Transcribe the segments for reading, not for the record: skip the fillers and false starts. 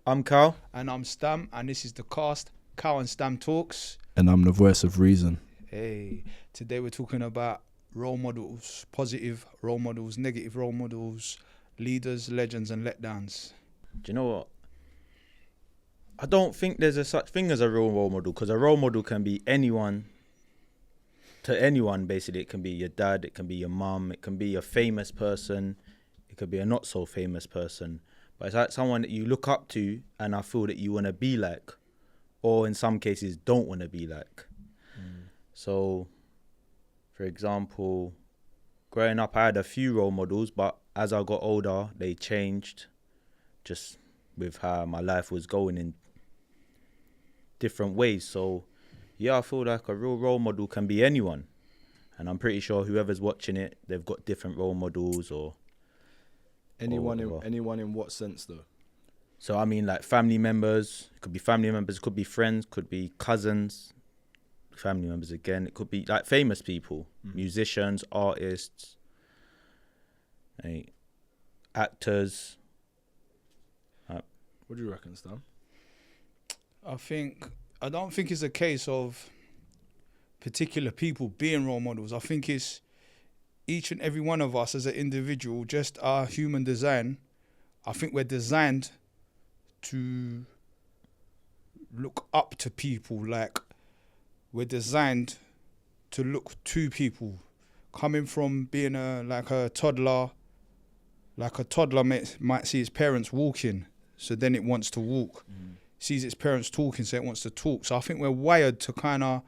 I'm Kal. And I'm Stam, and this is the K.A.S.T, Kal and Stam Talks. And I'm the voice of reason. Hey, today we're talking about role models, positive role models, negative role models, leaders, legends, and letdowns. Do you know what? I don't think there's a such thing as a real role model, because a role model can be anyone, to anyone basically. It can be your dad, it can be your mum, it can be a famous person, it could be a not so famous person. But it's like someone that you look up to and I feel that you want to be like, or in some cases don't want to be like. So, for example, growing up I had a few role models, but as I got older they changed, just with how my life was going in different ways. So yeah, I feel like a real role model can be anyone, and I'm pretty sure whoever's watching it, they've got different role models or Anyone in what sense though? so I mean, like family members, it could be family members, could be friends, could be cousins, family members again, it could be like famous people, musicians, artists, actors. What do you reckon, Stan? I don't think it's a case of particular people being role models. I think it's each and every one of us as an individual, just our human design. I think we're designed to look up to people. Like, we're designed to look to people. Coming from being a toddler might see his parents walking, so then it wants to walk. Sees its parents talking, so it wants to talk. So I think we're wired to kind of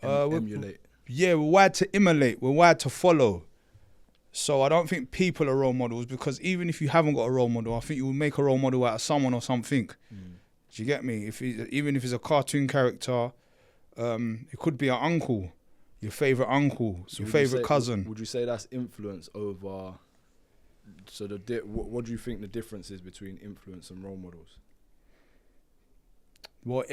emulate. Yeah, we're wired to emulate. We're wired to follow. So I don't think people are role models, because even if you haven't got a role model, I think you will make a role model out of someone or something. Do you get me? Even if it's a cartoon character, it could be an uncle, your favourite uncle, So your favourite cousin. Would you say that's influence over? So what do you think the difference is between influence and role models? Well,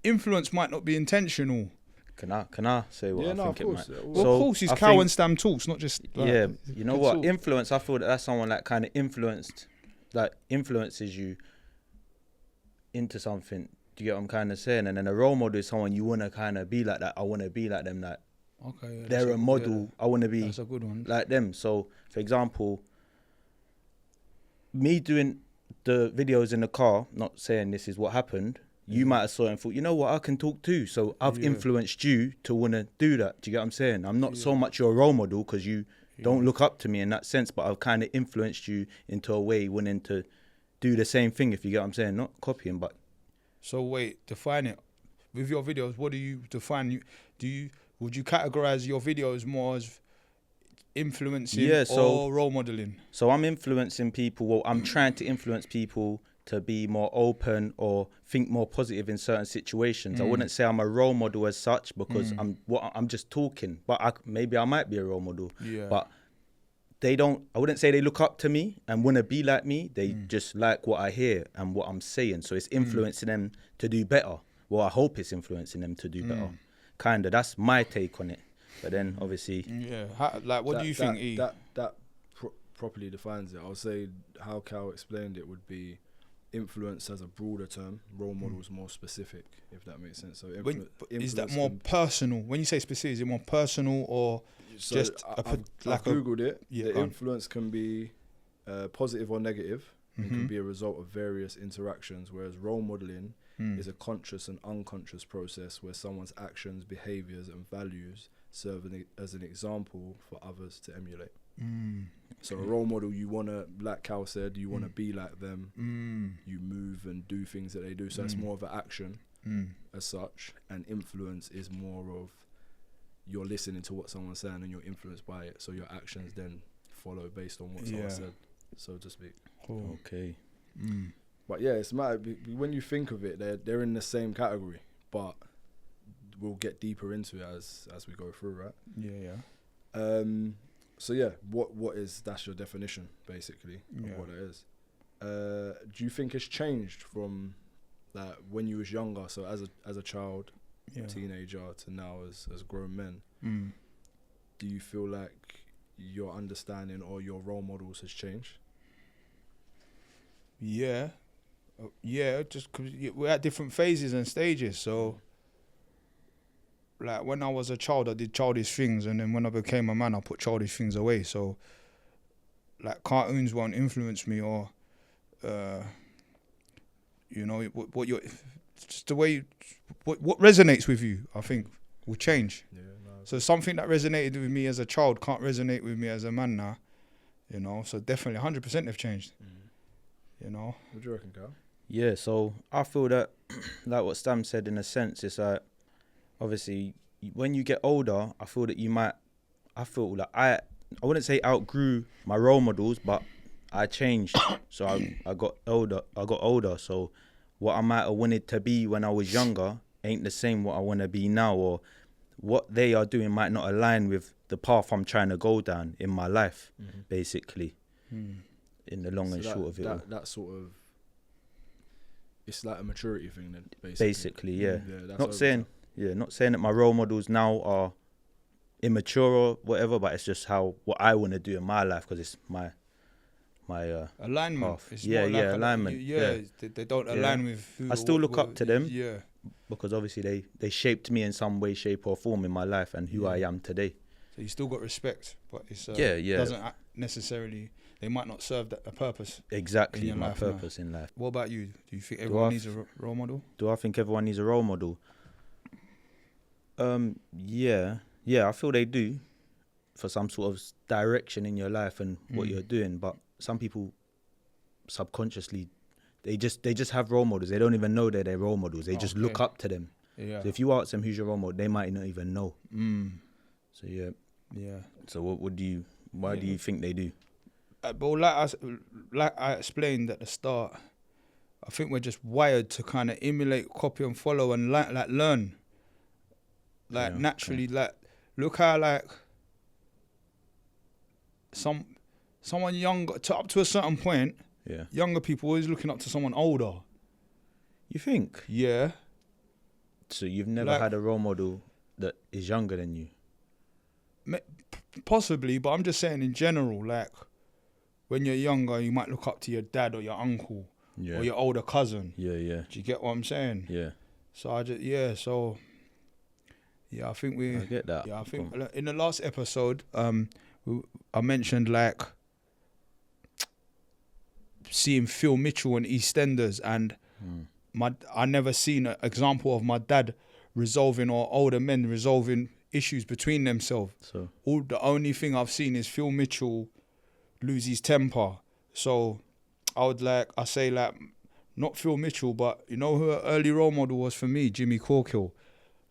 influence might not be intentional. Can I say what I think it might? Well, of course, it's Kal and Stam Talks, not just like, yeah, you know what? talk. Influence, I feel that's someone that kind of influences you into something. Do you get what I'm kind of saying? And then a role model is someone you want to kind of be like that. I want to be like them. Like, okay, yeah, they're a model. Yeah, I want to be that's a good one. like them. So, for example, me doing the videos in the car, not saying this is what happened, you might have saw it and thought, you know what, I can talk too. So I've influenced you to want to do that. Do you get what I'm saying? I'm not so much your role model, because you don't look up to me in that sense, but I've kind of influenced you into a way wanting to do the same thing, if you get what I'm saying. Not copying, but... So wait, define it. With your videos, what do you define? Would you categorize your videos more as influencing or role modeling? So I'm influencing people. Well, I'm trying to influence people to be more open or think more positive in certain situations. I wouldn't say I'm a role model as such, because I'm just talking. But maybe I might be a role model. Yeah. But I wouldn't say they look up to me and want to be like me. They just like what I hear and what I'm saying. So it's influencing them to do better. Well, I hope it's influencing them to do better. Kinda. That's my take on it. But then obviously... Yeah. What do you think, E? That properly defines it. I'll say how Kal explained it would be influence as a broader term, role models more specific, if that makes sense. So is that more personal? When you say specific, is it more personal or just I've Googled it. Yeah, the influence can be positive or negative. It can be a result of various interactions, whereas role modeling is a conscious and unconscious process where someone's actions, behaviors and values serve as an example for others to emulate. So a role model, you want to, like Kal said, you want to be like them. You move and do things that they do. So it's more of an action as such. And influence is more of you're listening to what someone's saying and you're influenced by it. So your actions then follow based on what someone said, so to speak. Cool. Okay. But yeah, it's matter when you think of it, they're in the same category, but we'll get deeper into it as we go through, right? Yeah. So yeah, that's your definition basically of what it is. Do you think it's changed from like when you was younger, so as a child, teenager, to now as grown men? Do you feel like your understanding or your role models has changed? Yeah, Yeah, just 'cause we're at different phases and stages. So, like when I was a child, I did childish things, and then when I became a man, I put childish things away. So, like cartoons won't influence me, or, you know, what you're, just the way what resonates with you, I think, will change. Yeah, no, So something that resonated with me as a child can't resonate with me as a man now, you know. So definitely 100% they've changed, you know. what do you reckon, Cal? Yeah, so I feel that, like what Stam said, in a sense, it's like, obviously, when you get older, I feel that I feel like I wouldn't say outgrew my role models, but I changed. So I got older. So what I might have wanted to be when I was younger ain't the same what I want to be now, or what they are doing might not align with the path I'm trying to go down in my life, basically, in the long and short of it all. That sort of, it's like a maturity thing then, Basically, yeah. that's Not saying that my role models now are immature or whatever, but it's just what I want to do in my life, because it's my alignment. path. It's Yeah, more like alignment. They don't align with who I still look up to them. Yeah. Because obviously they shaped me in some way, shape or form in my life and who I am today. So you still got respect, but it's yeah. doesn't necessarily, they might not serve a purpose. Exactly, in my life, purpose in life. What about you? Do you think everyone needs a role model? Do I think everyone needs a role model? Yeah, I feel they do, for some sort of direction in your life and what you're doing. But some people subconsciously, they just have role models. They don't even know they're role models. They just look up to them. Yeah. So if you ask them who's your role model, they might not even know. So yeah. So why do you think they do? But like I explained at the start, I think we're just wired to kind of emulate, copy and follow and like learn. Like naturally, like look how like someone younger up to a certain point, younger people always looking up to someone older. You think? Yeah. So you've never had a role model that is younger than you? Possibly, but I'm just saying in general, like when you're younger, you might look up to your dad or your uncle or your older cousin. Yeah. Do you get what I'm saying? Yeah. So I think I get that. Yeah, I think in the last episode, I mentioned like seeing Phil Mitchell and EastEnders, and I never seen an example of my dad resolving, or older men resolving issues between themselves. So the only thing I've seen is Phil Mitchell lose his temper. So I say not Phil Mitchell, but you know who an early role model was for me? Jimmy Corkill.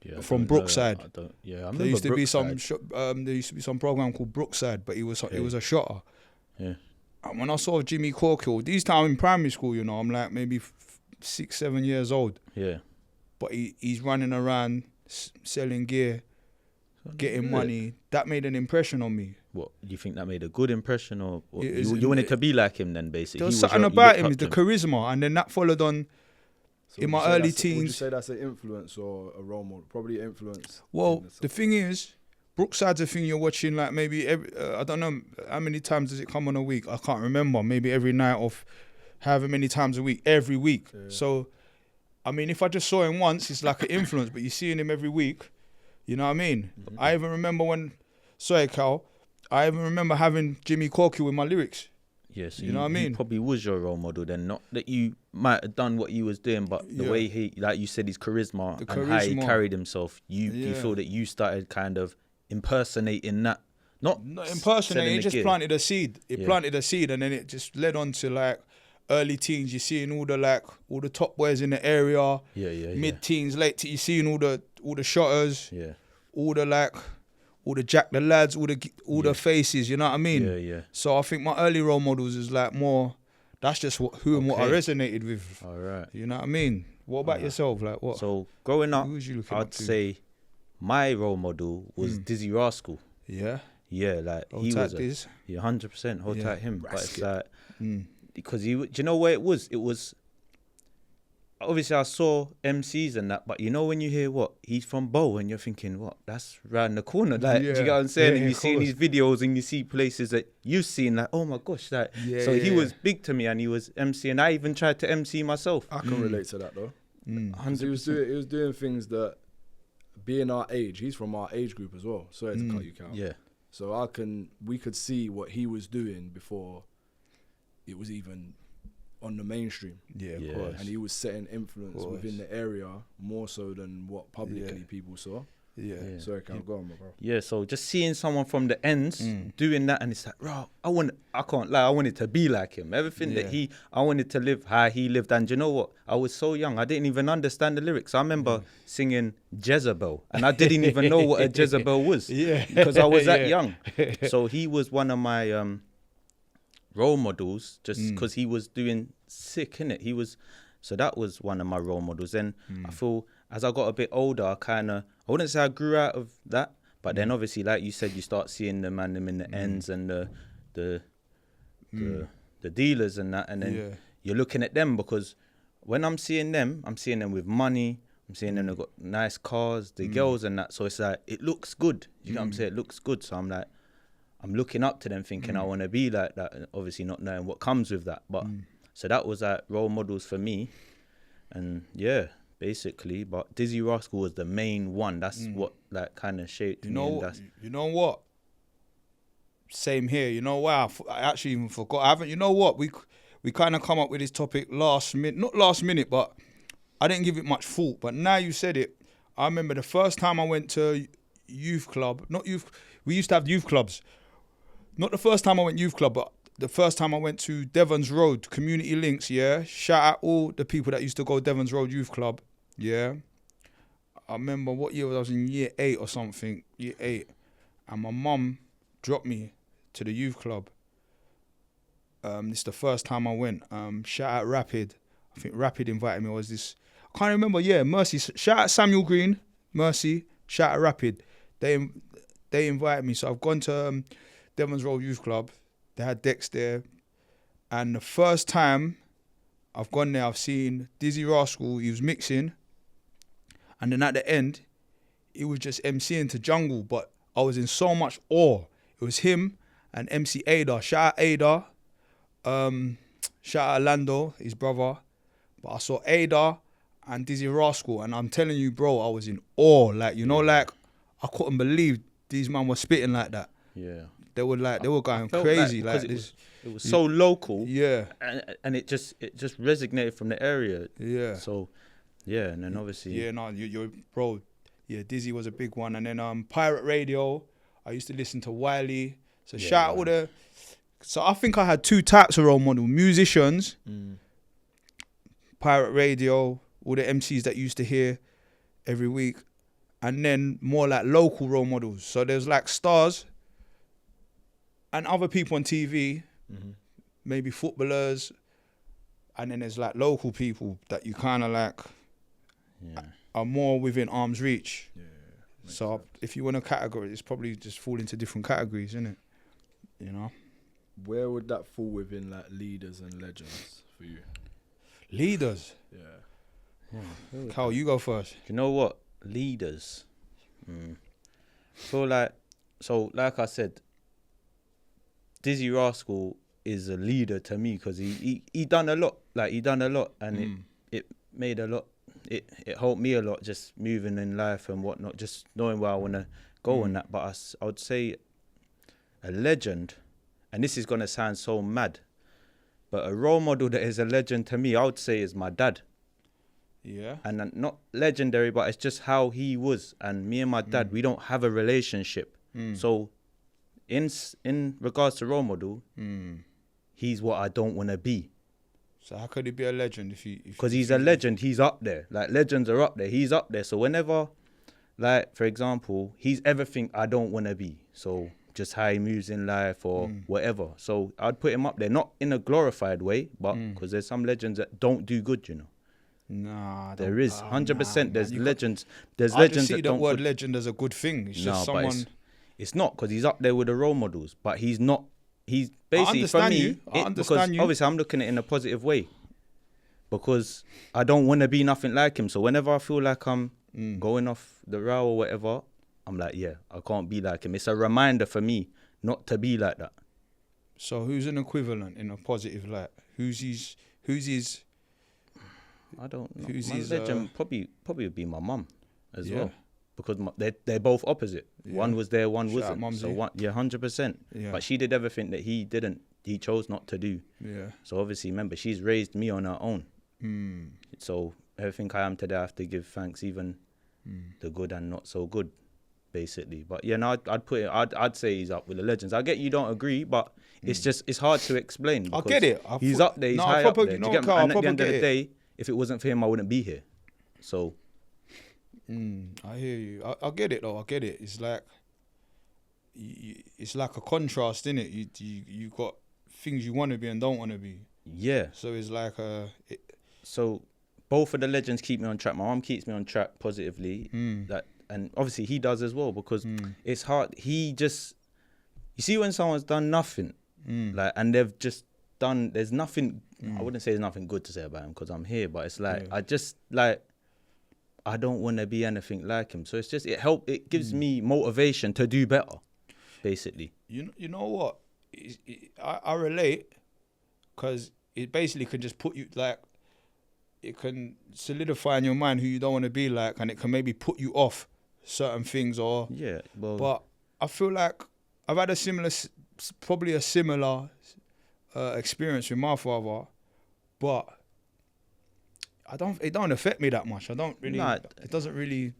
Yeah, from Brookside. I remember there used to Brookside. be some program called Brookside, but he was a shotter. Yeah. And when I saw Jimmy Corkill, these time in primary school, you know, I'm like maybe 6, 7 years old. Yeah. But he's running around selling gear, getting money. That made an impression on me. What, do you think that made a good impression, or you wanted to be like him then, basically? There was something about him, the charisma, and then that followed on. So in my early teens. Would you say that's an influence or a role model? Probably influence. Well, the thing is, Brookside's a thing you're watching like maybe I don't know how many times does it come on a week. I can't remember. Maybe every night or however many times a week, every week. Yeah. So, I mean, if I just saw him once, it's like an influence. But you're seeing him every week. You know what I mean? Mm-hmm. I even remember I even remember having Jimmy Corkill with my lyrics. Yeah, so you know what I mean? He probably was your role model then. Not that you might have done what he was doing, but the way he, like you said, his charisma and how he carried himself, you feel that you started kind of impersonating that. Not impersonating, it just planted a seed. It planted a seed, and then it just led on to like early teens. You're seeing all the top boys in the area. Mid-teens, late teens, you're seeing all the shotters. Yeah. All the Jack the lads, all the faces, you know what I mean? Yeah. So I think my early role models is like more, that's just what I resonated with. All right. You know what I mean? What about yourself? Like what? So growing up, I'd say my role model was Dizzy Rascal. Yeah? Yeah, like he was 100% hold tight him. But it's like, because do you know where it was? It was, obviously I saw MCs and that, but you know when you hear what he's from Bow and you're thinking, what, that's round the corner, like, do you get what I'm saying? And you see these videos and you see places that you've seen, like, oh my gosh, like, so he was big to me, and he was MC, and I even tried to MC myself. I can relate to that though. 100%. He was doing things that, being our age, he's from our age group as well. Sorry to cut you count. Yeah. So we could see what he was doing before it was even on the mainstream. Yeah, of course. And he was setting influence within the area more so than what publicly people saw. Yeah. Sorry, can't go on, bro. Yeah, so just seeing someone from the ends doing that, and it's like, bro, I can't lie, I wanted to be like him. Everything that I wanted to live how he lived. And you know what? I was so young, I didn't even understand the lyrics. I remember singing Jezebel, and I didn't even know what a Jezebel was because I was that young. So he was one of my role models, just because he was doing sick, innit? So that was one of my role models. Then I feel as I got a bit older, I wouldn't say I grew out of that, but then obviously, like you said, you start seeing them in the ends and the dealers and that, and then you're looking at them, because when I'm seeing them with money, I'm seeing them, they've got nice cars, the girls and that, so it's like, it looks good, you know what I'm saying, it looks good, so I'm like, I'm looking up to them thinking I want to be like that, and obviously not knowing what comes with that, but so that was like role models for me, and basically, but Dizzy Rascal was the main one. That's what like kind of shaped me. You know what? Same here. You know what? I actually even forgot. I haven't. You know what? We kind of come up with this topic not last minute, but I didn't give it much thought. But now you said it, I remember the first time I went to youth club. We used to have youth clubs. Not the first time I went youth club, but the first time I went to Devon's Road, Community Links, Shout out all the people that used to go Devon's Road Youth Club, I remember what year I was in, year 8 or something, year 8. And my mum dropped me to the youth club. This is the first time I went. Shout out Rapid. I think Rapid invited me. I can't remember, Mercy. Shout out Samuel Green, Mercy. Shout out Rapid. They invited me. So I've gone to Devon's Road Youth Club. They had decks there, and the first time I've gone there, I've seen Dizzy Rascal. He was mixing, and then at the end, he was just MCing to Jungle. But I was in so much awe. It was him and MC Ada. Shout out Ada. Shout out Lando, his brother. But I saw Ada and Dizzy Rascal, and I'm telling you, bro, I was in awe. Like, like I couldn't believe these men were spitting like that. Yeah. They were going crazy. Like it was so local. Yeah. And it just resonated from the area. Yeah. So, and then obviously. Yeah, no, you're bro. Yeah, Dizzy was a big one, and then Pirate Radio. I used to listen to Wiley. So shout out all the. So I think I had 2 types of role model: musicians, Pirate Radio, all the MCs that you used to hear every week, and then more like local role models. So there's like stars. And other people on TV, maybe footballers, and then there's like local people that you kind of like are more within arm's reach. Yeah, so if you want a category, it's probably just fall into different categories, isn't it? You know. Where would that fall within like leaders and legends for you? Leaders. Yeah. Kal, you go first. You know what? Leaders. I feel like I said, Dizzy Rascal is a leader to me because he done a lot. Like, he done a lot, and it made a lot. It helped me a lot just moving in life and whatnot, just knowing where I want to go and that. But I would say a legend, and this is going to sound so mad, but a role model that is a legend to me, I would say, is my dad. Yeah. And not legendary, but it's just how he was. And me and my dad, we don't have a relationship. So in regards to role model, he's what I don't want to be. So how could he be a legend if because he's a legend, he's up there. Like, legends are up there, he's up there. So whenever, like, for example, he's everything I don't want to be. So just how he moves in life or whatever. So I'd put him up there, not in a glorified way, but because there's some legends that don't do good, you know. Nah, there is 100%. There's legends. There's I legends see that the don't. word legend as a good thing. It's just someone. It's not, because he's up there with the role models, but he's not. He's basically, for me, I understand because you. obviously I'm looking at it in a positive way. because I don't want to be nothing like him. So whenever I feel like I'm going off the rail or whatever, I'm like, yeah, I can't be like him. It's a reminder for me not to be like that. So who's an equivalent in a positive light? Who's his? I don't know. Who's My his, legend probably would be my mum as well, because they're both opposite. Yeah. One was there, one Shout out wasn't. So Mumsy. 100%. Yeah. But she did everything that he didn't. He chose not to do. Yeah. So obviously, remember, she's raised me on her own. Mm. So everything I am today, I have to give thanks, even the good and not so good, basically. But yeah, no, I'd put it. I'd say he's up with the legends. I get you don't agree, but it's hard to explain. I get it. He's up there. He's high up there. Do you get me? Carl, And at the end of the day, if it wasn't for him, I wouldn't be here. So. I hear you. I get it though. I get it. It's like, it's like a contrast, innit? You got things you want to be and don't want to be. Yeah. So it's like So both of the legends keep me on track. My mum keeps me on track positively. And obviously he does as well, because it's hard. You see when someone's done nothing, like, and they've just done. There's nothing. I wouldn't say there's nothing good to say about him because I'm here, but it's like I don't want to be anything like him. So it's just it gives me motivation to do better, basically. You know what? I relate, because it basically can just put you, like, it can solidify in your mind who you don't want to be like, and it can maybe put you off certain things or. Yeah, well. But I feel like I've had probably a similar experience with my father, but it don't affect me that much. I don't really. Nah, it doesn't really.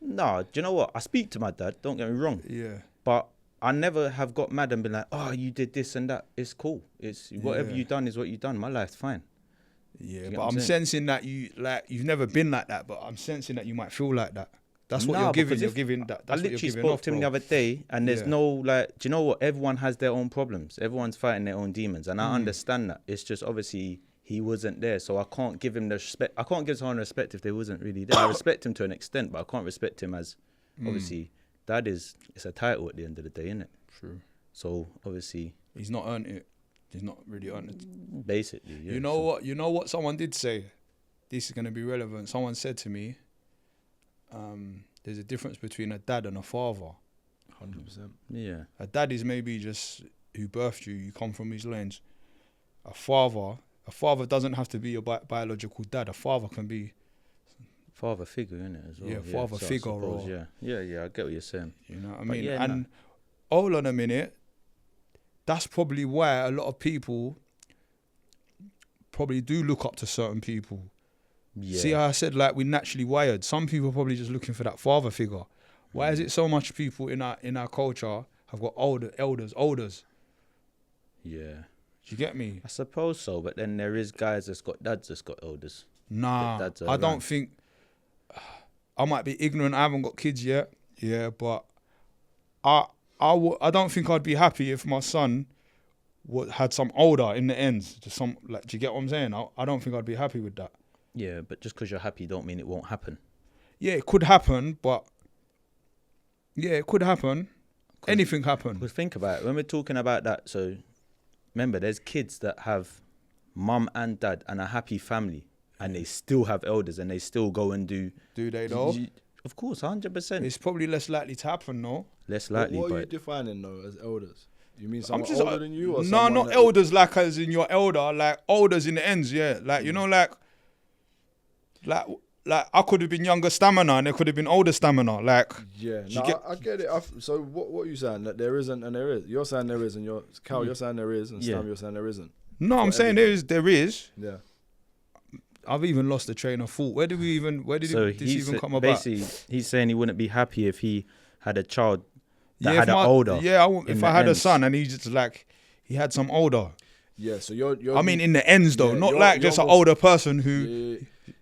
No, do you know what? I speak to my dad. Don't get me wrong. Yeah. But I never have got mad and been like, oh, you did this and that. It's cool. It's whatever you done is what you done. My life's fine. Yeah, but I'm sensing that you've never been like that, but I'm sensing that you might feel like that. That's what you're giving. You're giving that. That's I literally spoke to him the other day, and there's no, like, do you know what? Everyone has their own problems. Everyone's fighting their own demons, and I understand that. It's just obviously he wasn't there, so I can't give him the respect. I can't give someone respect if they wasn't really there. I respect him to an extent, but I can't respect him as obviously it's a title at the end of the day, isn't it? True. So obviously he's not earned it. He's not really earned it. Basically, yeah. You know what? You know what someone did say? This is going to be relevant. Someone said to me, there's a difference between a dad and a father. 100%. Yeah. A dad is maybe just who birthed you. You come from his loins. A father doesn't have to be your biological dad. A father can be father figure, innit, as well. Yeah, father figure. Yeah, I get what you're saying. You know what I mean? Yeah, and hold on a minute. That's probably why a lot of people probably do look up to certain people. Yeah. See how I said, like, we're naturally wired. Some people are probably just looking for that father figure. Why is it so much people in our culture have got elders? Yeah. Do you get me? I suppose so, but then there is guys that's got dads that's got elders. Nah, I don't think. I might be ignorant. I haven't got kids yet. Yeah, but I don't think I'd be happy if my son had some older in the ends. Just some, like, do you get what I'm saying? I don't think I'd be happy with that. Yeah, but just because you're happy don't mean it won't happen. Yeah, it could happen, but it could happen. Anything happen. Because think about it. When we're talking about that, so remember, there's kids that have mum and dad and a happy family, and they still have elders, and they still go and do. Do they though? Of course, 100%. It's probably less likely to happen, no? Less likely. What are you dedefining though as elders? You mean someone older than you, or no? Not elders like as in your elder, like elders in the ends. Yeah, like you know, like I could have been younger stamina, and there could have been older stamina. Like yeah, no, I get it. So what are you saying? That there isn't and there is. You're saying there is, and Kal, you're saying there is, and Stam, you're saying there isn't. No, I'm saying there is. Yeah. I've even lost the train of thought. Where did this even come about? Basically, he's saying he wouldn't be happy if he had a child that had an older. Yeah, if I had a son and he just like he had some older. Yeah, so you're. I mean, in the ends though, not like just an older person who.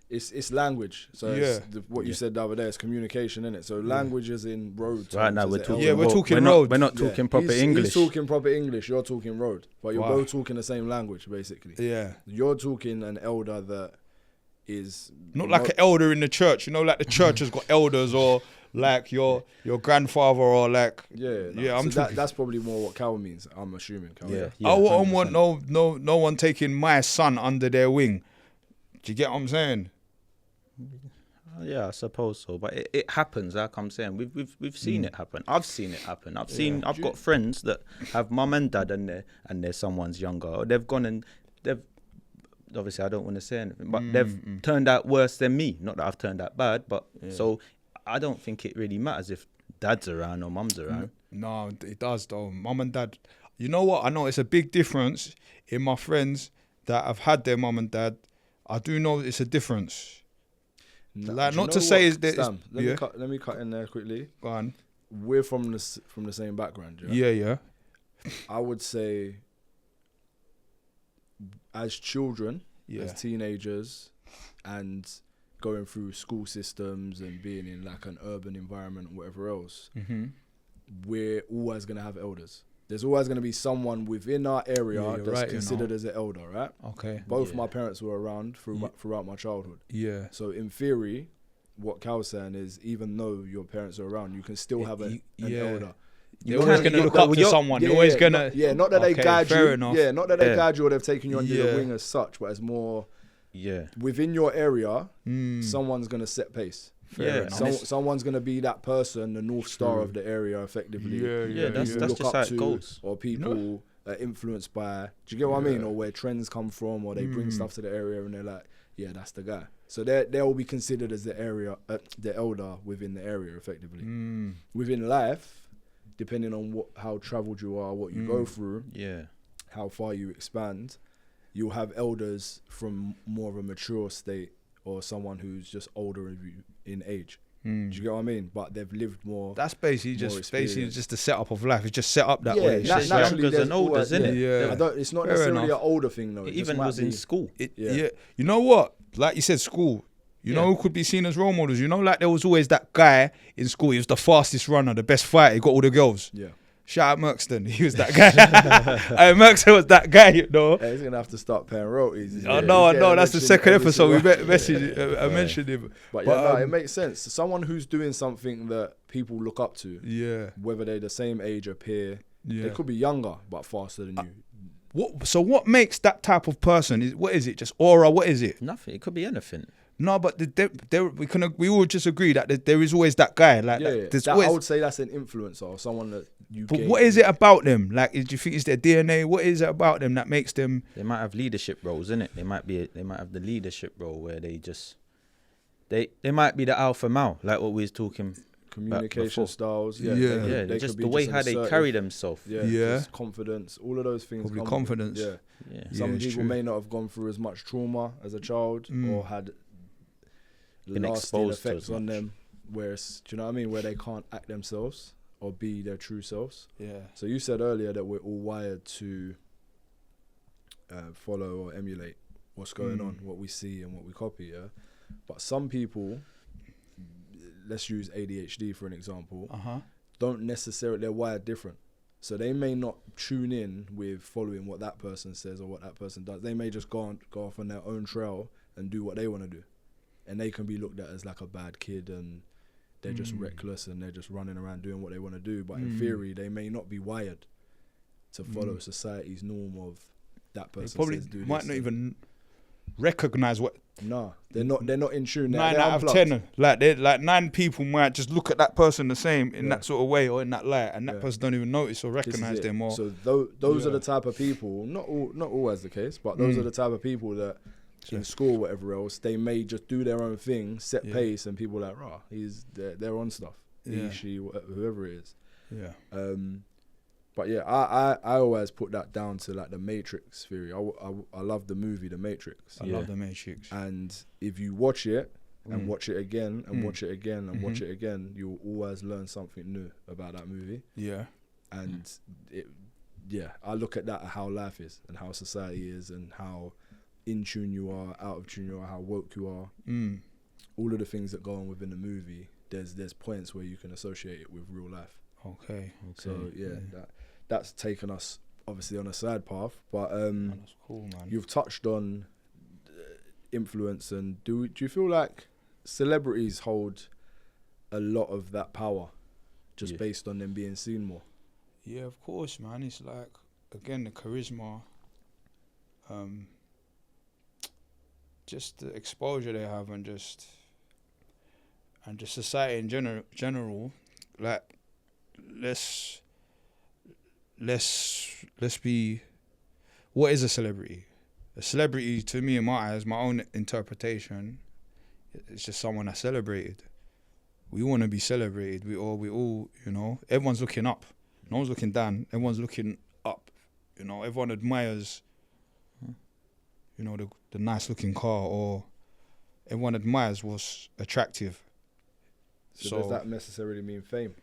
It's language. So what you said the other day is communication, innit? So language is in road terms. Right now we're talking road. We're not talking proper English. He's talking proper English. You're talking road, but you're both talking the same language, basically. Yeah. You're talking an elder that is not like an elder in the church. You know, like the church has got elders, or like your grandfather, or like I'm so that's probably more what Kal means. I'm assuming. Kal, I wouldn't want no one taking my son under their wing. Do you get what I'm saying? Yeah, I suppose so. But it happens, like I'm saying. We've seen it happen. I've seen it happen. I've got friends that have mum and dad and they're someone's younger. Or they've gone and they've obviously I don't want to say anything, but they've turned out worse than me. Not that I've turned out bad, but so I don't think it really matters if dad's around or mum's around. No, it does though. Mum and dad. You know what? I know it's a big difference in my friends that have had their mum and dad. I do know it's a difference. No, like, do you not know to say what, is that. Stam, let me cut in there quickly. Go on. We're from the same background. Yeah. I would say, as children, as teenagers, and going through school systems and being in like an urban environment and whatever else, we're always gonna have elders. There's always going to be someone within our area that's considered as an elder, right? Okay. Both my parents were around throughout my childhood. Yeah. So in theory, what Kal's saying is, even though your parents are around, you can still have an elder. You're always going to look up to someone. You're always going to... Not that they guide you. Enough. Yeah, not that they guide you or they've taken you under the wing as such, but it's more... Yeah. Within your area, someone's going to set pace. Someone's going to be that person, the North Star of the area, effectively. Yeah, that's just how it goes. Or people are influenced by, do you get what I mean? Or where trends come from, or they bring stuff to the area and they're like, yeah, that's the guy. So they'll be considered as the elder within the area, effectively. Within life, depending on how travelled you are, what you go through, how far you expand, you'll have elders from more of a mature state, or someone who's just older in age. Do you get what I mean? But they've lived more. That's basically just the setup of life. It's just set up that way. Yeah, naturally there's older, isn't it? Yeah. It's not necessarily an older thing though. It even was in school. Yeah. You know what? Like you said, school. You know who could be seen as role models? You know, like there was always that guy in school. He was the fastest runner, the best fighter. He got all the girls. Yeah. Shout out Merkston. He was that guy. Merkston was that guy, you know. He's going to have to start paying royalties. I know. That's the second episode. I mentioned him. But it makes sense. Someone who's doing something that people look up to. Yeah. Whether they're the same age or peer. Yeah. They could be younger, but faster than you. What makes that type of person? What is it? Just aura? What is it? Nothing. It could be anything. No, but we all just agree that there is always that guy. Like, I would say that's an influencer or someone that you. But what is it about them? Like, do you think it's their DNA? What is it about them that makes them? They might have leadership roles, innit? They might have the leadership role where they just they might be the alpha male, like what we was talking. Communication styles, they just the way how they carry themselves, just confidence, all of those things. Probably confidence. Some people may not have gone through as much trauma as a child or had lasting effects on them, whereas, do you know what I mean, where they can't act themselves or be their true selves. So you said earlier that we're all wired to follow or emulate what's going on, what we see and what we copy, but some people, let's use ADHD for an example, don't necessarily, they're wired different. So they may not tune in with following what that person says or what that person does. They may just go off on their own trail and do what they want to do. And they can be looked at as like a bad kid and they're just reckless and they're just running around doing what they want to do. But in theory, they may not be wired to follow society's norm of that person. They probably says do might not even recognize what. No, they're not in tune. 9 out of 10, like 9 people might just look at that person the same in that sort of way or in that light, and that person don't even notice or recognize them. Or so those are the type of people. Not always the case, but those are the type of people that in school or whatever else, they may just do their own thing, set pace, and people are like, rah, they're on stuff. He, she, whoever it is. But I always put that down to like the Matrix theory. I love the movie The Matrix. I love The Matrix. And if you watch it and watch it again and watch it again and watch it again, you'll always learn something new about that movie. And I look at that at how life is and how society is and how in tune you are, out of tune you are, how woke you are. All of the things that go on within the movie, there's points where you can associate it with real life. Okay. So that's taken us obviously on a side path, but that's cool, man. You've touched on influence, and do you feel like celebrities hold a lot of that power just based on them being seen more? Yeah, of course, man. It's like, again, the charisma. just the exposure they have, and just society in general, like let's be. What is a celebrity? A celebrity, to me, in my eyes, my own interpretation, it's just someone that's celebrated. We want to be celebrated. We all, you know, everyone's looking up. No one's looking down. Everyone's looking up. You know, everyone admires, you know, the nice looking car, or everyone admires what's attractive. So does that necessarily mean fame?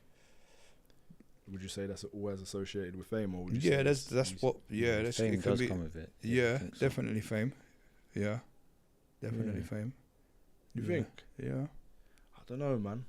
Would you say that's always associated with fame, or would you say that's what fame does come with it? Yeah, definitely fame. Yeah, definitely fame. You think? Yeah. I don't know, man.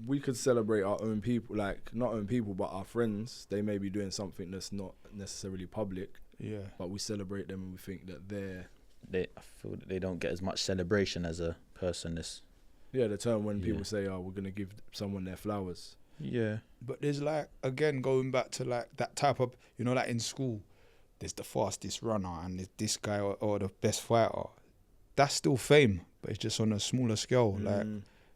We could celebrate our own people, like not own people, but our friends. They may be doing something that's not necessarily public. Yeah. But we celebrate them, and we think that I feel that they don't get as much celebration as a person that's. Yeah, the term when people say, "Oh, we're gonna give someone their flowers." Yeah. But there's like, again, going back to like that type of, you know, like in school, there's the fastest runner and there's this guy or the best fighter. That's still fame, but it's just on a smaller scale. Like,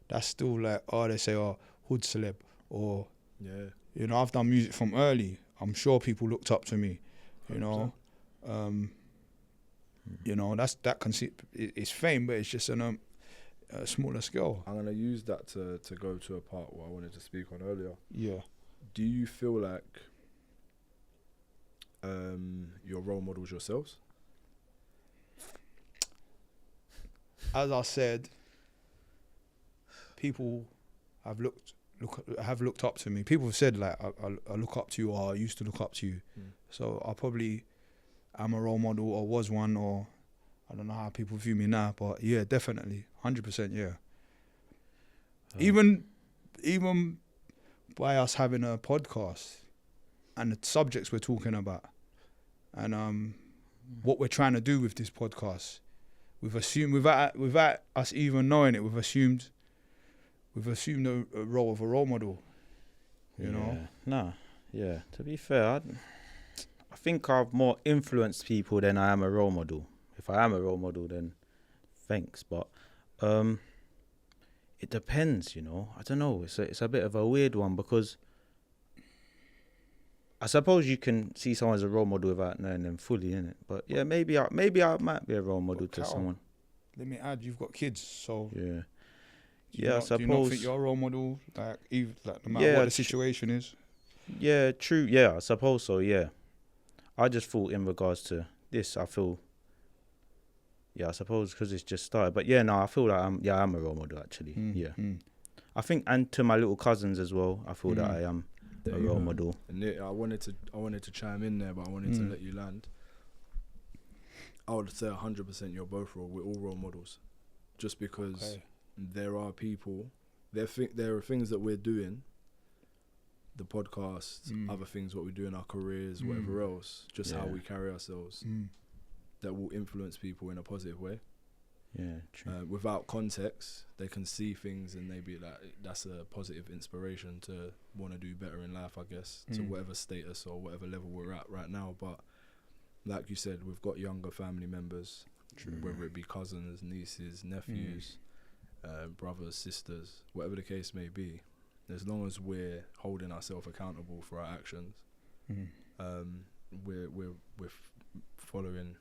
that's still like, they say, hood celeb, or, you know, I've done music from early. I'm sure people looked up to me, you know. You know, it's fame, but it's just on a smaller scale. I'm gonna use that to go to a part what I wanted to speak on earlier. Yeah. Do you feel like you're role models yourselves? As I said, people have looked up to me. People have said like I look up to you, or I used to look up to you. So I probably am a role model, or was one, or I don't know how people view me now, but yeah, definitely, 100%, yeah. Even by us having a podcast and the subjects we're talking about, and what we're trying to do with this podcast, we've assumed without us even knowing it, we've assumed a role of a role model. You know? Nah. Yeah. To be fair, I think I've more influenced people than I am a role model. If I am a role model, then thanks. But it depends, you know. I don't know. It's a bit of a weird one, because I suppose you can see someone as a role model without knowing them fully, innit? But yeah, maybe I might be a role model to someone. Let me add, you've got kids, so yeah. I suppose. Do you not think you're a role model, like no matter what the situation is? Yeah, true. Yeah, I suppose so. Yeah, I just thought in regards to this, I feel. Yeah, I suppose because it's just started. But yeah, no, I feel like I'm a role model actually. I think, and to my little cousins as well, I feel that I am a role model. And I wanted to chime in there, but I wanted to let you land. I would say 100% you're both we're all role models, just because there are people, there are things that we're doing, the podcasts, other things what we do in our careers, whatever else, just how we carry ourselves. That will influence people in a positive way. Yeah, true. Without context, they can see things and they be like, that's a positive inspiration to want to do better in life, I guess, to whatever status or whatever level we're at right now. But like you said, we've got younger family members, whether it be cousins, nieces, nephews, brothers, sisters, whatever the case may be. As long as we're holding ourselves accountable for our actions, we're following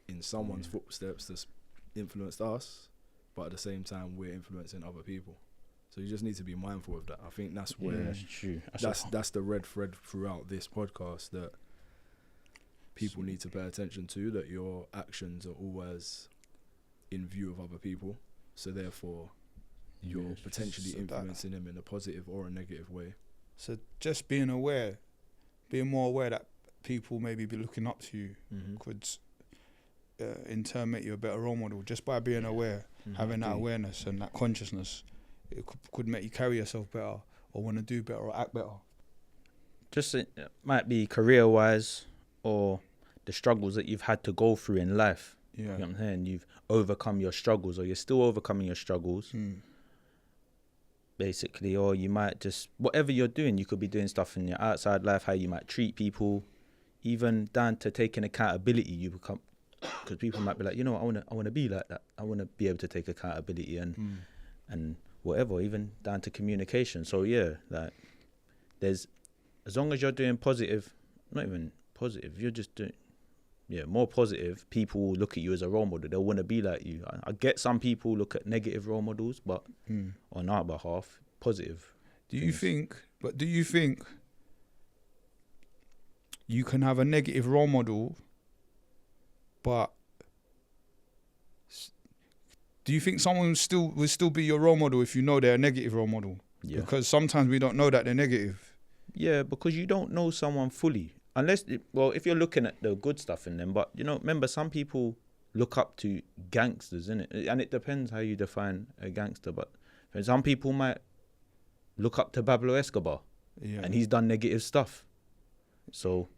in someone's footsteps that's influenced us, but at the same time we're influencing other people. So you just need to be mindful of that. I think that's where that's true. That's the red thread throughout this podcast, that people need to pay attention to, that your actions are always in view of other people. So therefore you're potentially influencing them in a positive or a negative way. So just being more aware that people maybe be looking up to you could in turn make you a better role model, just by being aware, having that awareness and that consciousness. It could make you carry yourself better, or want to do better, or act better. Just it might be career-wise, or the struggles that you've had to go through in life. You know what I'm saying? You've overcome your struggles, or you're still overcoming your struggles, basically. Or you might just, whatever you're doing, you could be doing stuff in your outside life, how you might treat people, even down to taking accountability. You become because people might be like, you know, I want to be like that. I want to be able to take accountability and whatever, even down to communication. So yeah, like there's, as long as you're doing positive, not even positive, you're just doing more positive, people will look at you as a role model. They'll want to be like you. I get some people look at negative role models, but on our behalf, positive. Do you think you can have a negative role model, but do you think someone will still be your role model if you know they're a negative role model? Yeah. Because sometimes we don't know that they're negative. Yeah, because you don't know someone fully. Unless, if you're looking at the good stuff in them, but, you know, remember, some people look up to gangsters, innit? And it depends how you define a gangster, but some people might look up to Pablo Escobar, and he's done negative stuff. So,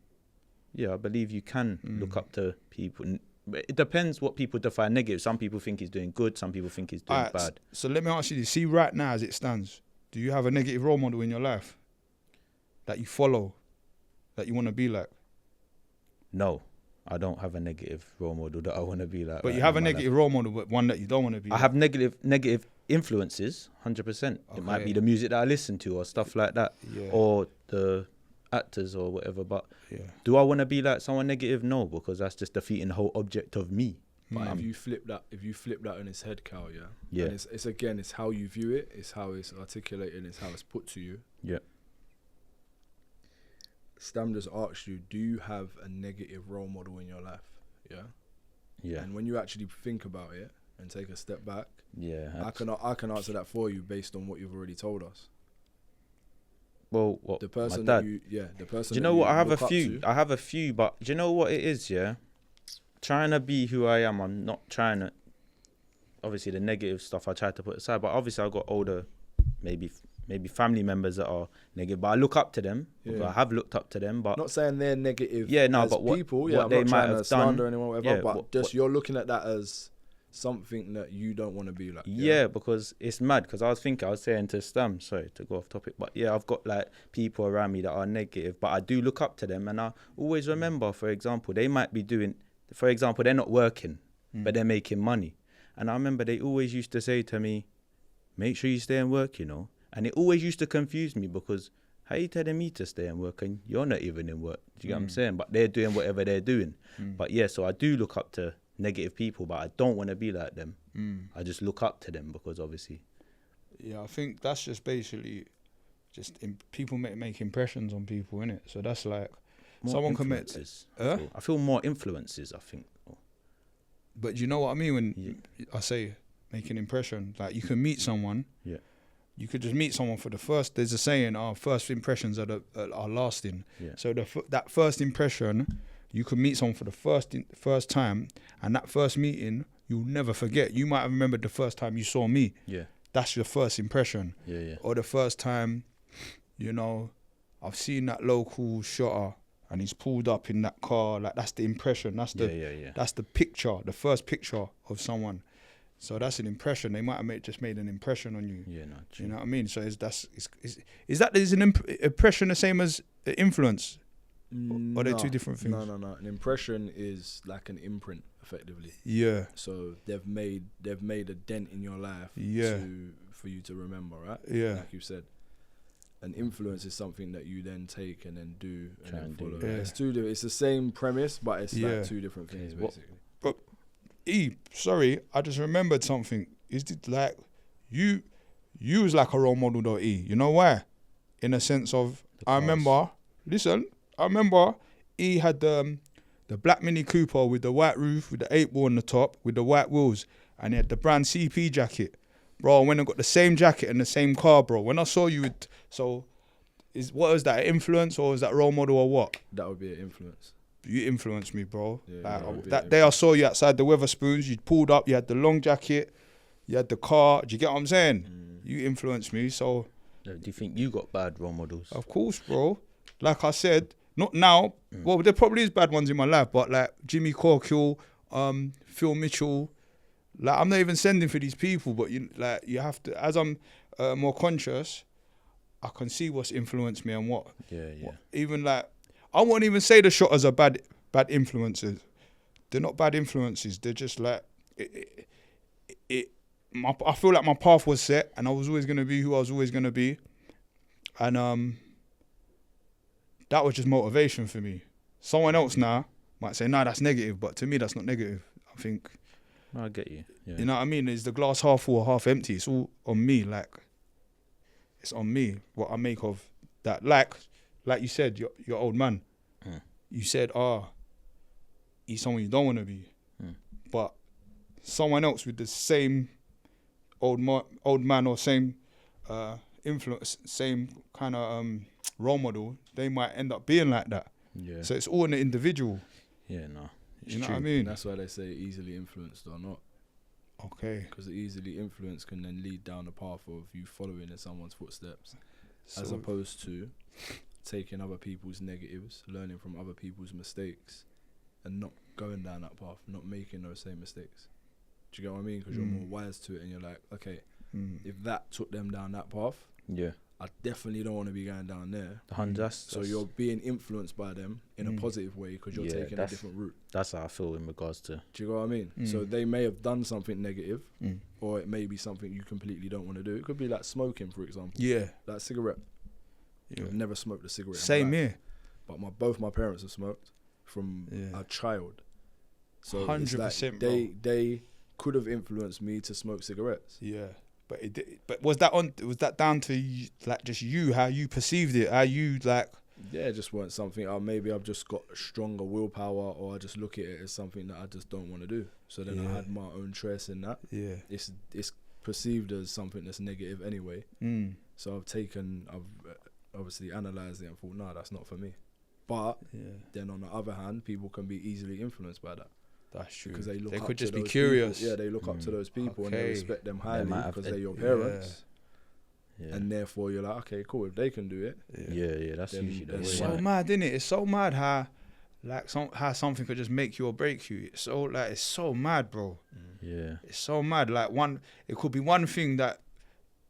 yeah, I believe you can look up to people. It depends what people define negative. Some people think he's doing good, some people think he's doing bad. So let me ask you this. See, right now as it stands, do you have a negative role model in your life that you follow, that you want to be like? No, I don't have a negative role model that I want to be like. But you have a negative role model, but one that you don't want to be like. I have negative influences, 100%. Okay. It might be the music that I listen to or stuff like that, or the actors or whatever. But do I want to be like someone negative? No, because that's just defeating the whole object of me. But if you flip that on its head, Cal, and it's how you view it, it's how it's articulated, it's how it's put to you. Yeah. Stam just asked you, do you have a negative role model in your life? Yeah. And when you actually think about it and take a step back, I can answer that for you based on what you've already told us. Well, what, the person my dad. The person. Do you know what? I have a few, but do you know what it is? Yeah, trying to be who I am. I'm not trying to. Obviously, the negative stuff I try to put aside, but obviously I've got older, maybe family members that are negative, but I look up to them. I have looked up to them, but not saying they're negative. But people. What they might have done, anyone, whatever. But just you're looking at that as something that you don't want to be like. Because it's mad. Because I was saying to Stam, sorry to go off topic, but I've got like people around me that are negative, but I do look up to them, and I always remember, for example, they might be doing, for example, they're not working, but they're making money, and I remember they always used to say to me, "Make sure you stay and work," you know. And it always used to confuse me, because how are you telling me to stay and work and you're not even in work? Do you get what I'm saying? But they're doing whatever they're doing. But so I do look up to negative people, but I don't want to be like them. I just look up to them because obviously. Yeah, I think that's just basically people make impressions on people, innit? So that's like more someone commits. I feel more influences, I think. But you know what I mean when I say make an impression? Like, you can meet someone. Yeah. You could just meet someone for the first. There's a saying: first impressions are lasting. Yeah. So that first impression, you could meet someone for the first time, and that first meeting you'll never forget. You might have remembered the first time you saw me. Yeah. That's your first impression. Yeah. Or the first time, you know, I've seen that local shotter and he's pulled up in that car. Like, that's the impression. That's that's the picture, the first picture of someone. So that's an impression. They might have just made an impression on you. Yeah, no, true. You know what I mean? So is an impression the same as influence? Or are they two different things? No. An impression is like an imprint, effectively. Yeah. So they've made a dent in your life. For you to remember, right? Yeah. Like you said, an influence is something that you then take and then do and then follow. Yeah. It's the same premise, but it's like two different things, basically. Sorry, I just remembered something. Is it like you was like a role model though, E? You know why? In a sense of, I remember E had the black Mini Cooper with the white roof, with the 8-ball on the top, with the white wheels, and he had the brand CP jacket. Bro, I went and got the same jacket and the same car, bro. When I saw you what was that, an influence or was that role model or what? That would be an influence. You influenced me, bro. That day I saw you outside the Weatherspoons, you pulled up, you had the long jacket, you had the car. Do you get what I'm saying? You influenced me, so. Do you think you got bad role models? Of course, bro. Like I said, not now. Well, there probably is bad ones in my life, but like Jimmy Corkill, Phil Mitchell. Like, I'm not even sending for these people, but you have to. As I'm more conscious, I can see what's influenced me and what. Yeah. What, even like. I won't even say the shotters are bad influences. they're not bad influences. They're just like I feel like my path was set, and I was always gonna be who I was always gonna be, and that was just motivation for me. Someone else now might say, "Nah, that's negative," but to me, that's not negative. I think. I get you. Yeah. You know what I mean? Is the glass half full or half empty? It's all on me. Like, it's on me what I make of that. Like you said, your old man. You said, he's someone you don't want to be, but someone else with the same old man or same influence, same kind of role model, they might end up being like that. Yeah. So it's all in the individual. Yeah, no. You know what I mean? And that's why they say easily influenced or not. Okay. Because the easily influenced can then lead down the path of you following in someone's footsteps, as opposed to taking other people's negatives, learning from other people's mistakes, and not going down that path, not making those same mistakes. Do you get what I mean? Because you're more wise to it, and you're like, okay, if that took them down that path, yeah, I definitely don't want to be going down there. So you're being influenced by them in a positive way because you're taking a different route. That's how I feel in regards to. Do you know what I mean? So they may have done something negative, or it may be something you completely don't want to do. It could be like smoking, for example. Yeah. Like cigarette. Yeah. I've never smoked a cigarette. Same here. But both my parents have smoked from a child. So 100%, they could have influenced me to smoke cigarettes. Yeah. But was that down to you, like just you, how you perceived it, how you like? Yeah, it just weren't something. Maybe I've just got stronger willpower, or I just look at it as something that I just don't want to do. So then I had my own choice in that. Yeah, it's perceived as something that's negative anyway. So I've obviously analysed it and thought, no, that's not for me. But then on the other hand, people can be easily influenced by that. That's true. Because they could just be curious. People. Yeah, they look up to those people and they respect them highly because they're your parents. Yeah. And therefore you're like, okay, cool, if they can do it. Yeah, that's usually the way. It's so mad, isn't it? It's so mad how how something could just make you or break you. It's so mad, bro. Yeah. It's so mad. It could be one thing that,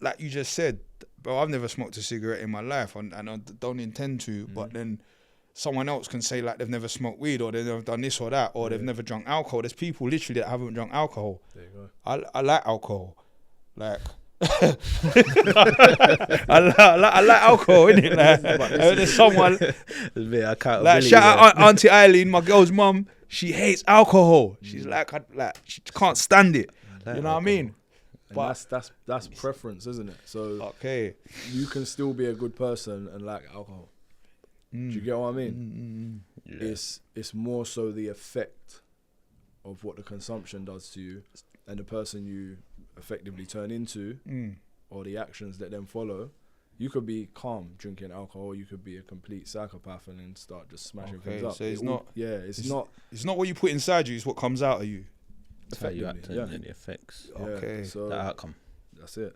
like you just said, bro, I've never smoked a cigarette in my life and I don't intend to, but then someone else can say like they've never smoked weed or they've never done this or that or they've never drunk alcohol. There's people literally that haven't drunk alcohol. There you go. I like alcohol. Like I like alcohol, innit? Like, there's someone like shout out Auntie Eileen, my girl's mum. She hates alcohol. She's like she can't stand it. You know what I mean? But that's preference, isn't it? So you can still be a good person and like alcohol. Do you get what I mean? Yeah. It's more so the effect of what the consumption does to you and the person you effectively turn into or the actions that then follow. You could be calm drinking alcohol, you could be a complete psychopath and then start just smashing things up. So it's not what you put inside you, it's what comes out of you. That's how you act and the effects. Okay. So the outcome. That's it.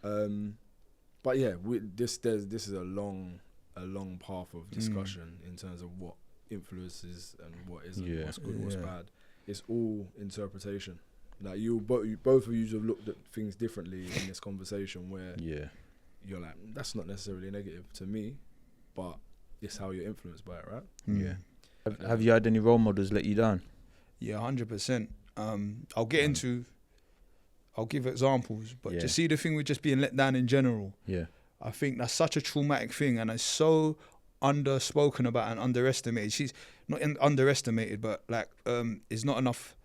But yeah, this is a long path of discussion in terms of what influences and what isn't, what's good, what's bad. It's all interpretation. Like both of you have looked at things differently in this conversation where you're like, that's not necessarily negative to me, but it's how you're influenced by it, right? Yeah. Have you had any role models let you down? Yeah, 100%. I'll give examples, but to see the thing with just being let down in general. Yeah. I think that's such a traumatic thing, and it's so underspoken about and underestimated. She's not underestimated, but like it's not enough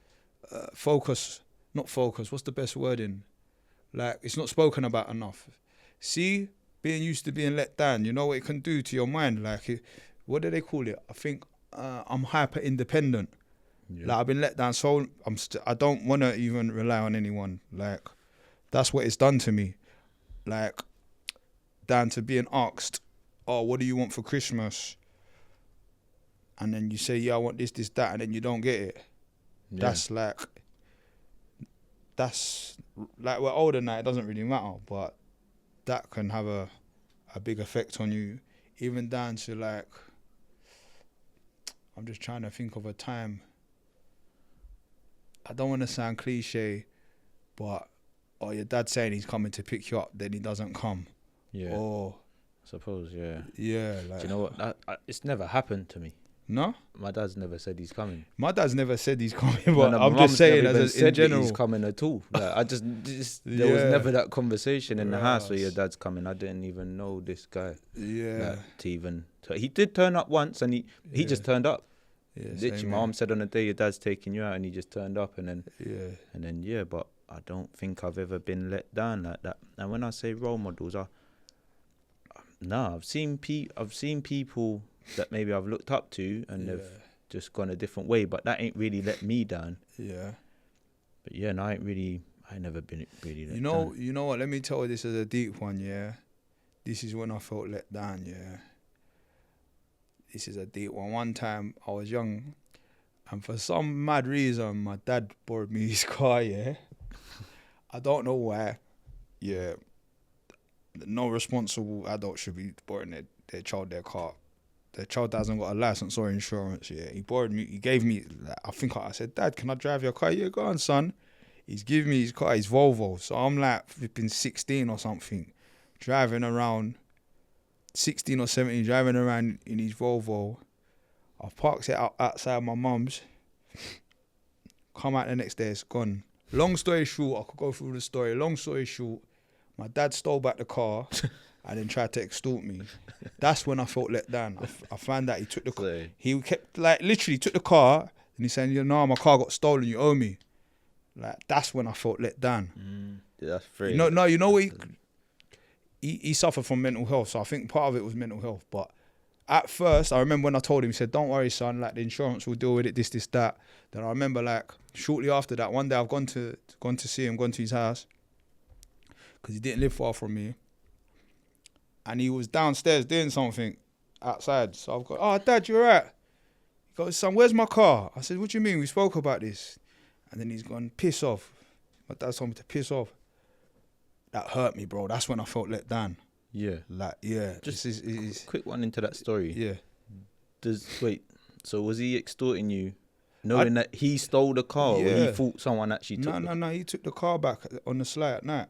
focus. Not focus. What's the best wording? Like it's not spoken about enough. See, being used to being let down, you know what it can do to your mind. Like, what do they call it? I think I'm hyper independent. Yeah. Like I've been let down, so I don't want to even rely on anyone. Like that's what it's done to me. Like. Down to being asked, oh, what do you want for Christmas? And then you say, yeah, I want this, that, and then you don't get it. Yeah. That's like we're older now, it doesn't really matter, but that can have a big effect on you, even down to like, I'm just trying to think of a time. I don't want to sound cliche, but your dad saying he's coming to pick you up, then he doesn't come. Yeah. Or I suppose, yeah. Yeah. Like, do you know what? It's never happened to me. No? My dad's never said he's coming. My dad's never said he's coming, but No, I'm my just mum's saying never even as in said that general. he's coming at all. Like, there was never that conversation in the house where your Yes. dad's coming. I didn't even know this guy. Yeah. Like, to even, so he did turn up once, and he just turned up. Yeah, Literally, same my here. mum said on the day your dad's taking you out, and he just turned up, and then Yeah. but I don't think I've ever been let down like that. And when I say role models, I've seen people that maybe I've looked up to, and they've just gone a different way, but that ain't really let me down. Yeah. But yeah, no, I never been really let You know what? Let me tell you this as a deep one, yeah. This is when I felt let down, yeah. This is a deep one. One time I was young, and for some mad reason, my dad borrowed me his car, yeah. I don't know why. Yeah. No responsible adult should be borrowing their child their car. Their child hasn't got a license or insurance, yeah. He gave me, I said, Dad, can I drive your car? Yeah, go on, son. He's giving me his car, his Volvo. So I'm like flipping 16 or something, driving around, 16 or 17, driving around in his Volvo. I parked it outside my mum's. Come out the next day, it's gone. Long story short, I could go through the story. Long story short, my dad stole back the car and then tried to extort me. That's when I felt let down. I found that he took the car. He kept, literally took the car and he's saying, my car got stolen, you owe me. That's when I felt let down. Yeah, that's free. No, you know what? He suffered from mental health, so I think part of it was mental health. But at first, I remember when I told him, he said, don't worry, son, the insurance will deal with it, this, that. Then I remember, shortly after that, one day I've gone to see him, gone to his house, because he didn't live far from me. And he was downstairs doing something outside. So I've got, oh, Dad, you all right? He goes, son, where's my car? I said, what do you mean? We spoke about this. And then he's gone, piss off. My dad told me to piss off. That hurt me, bro. That's when I felt let down. Yeah. Just is quick one into that story. Yeah. So was he extorting you, knowing that he stole the car, or he thought someone actually took it? No, he took the car back on the sly at night.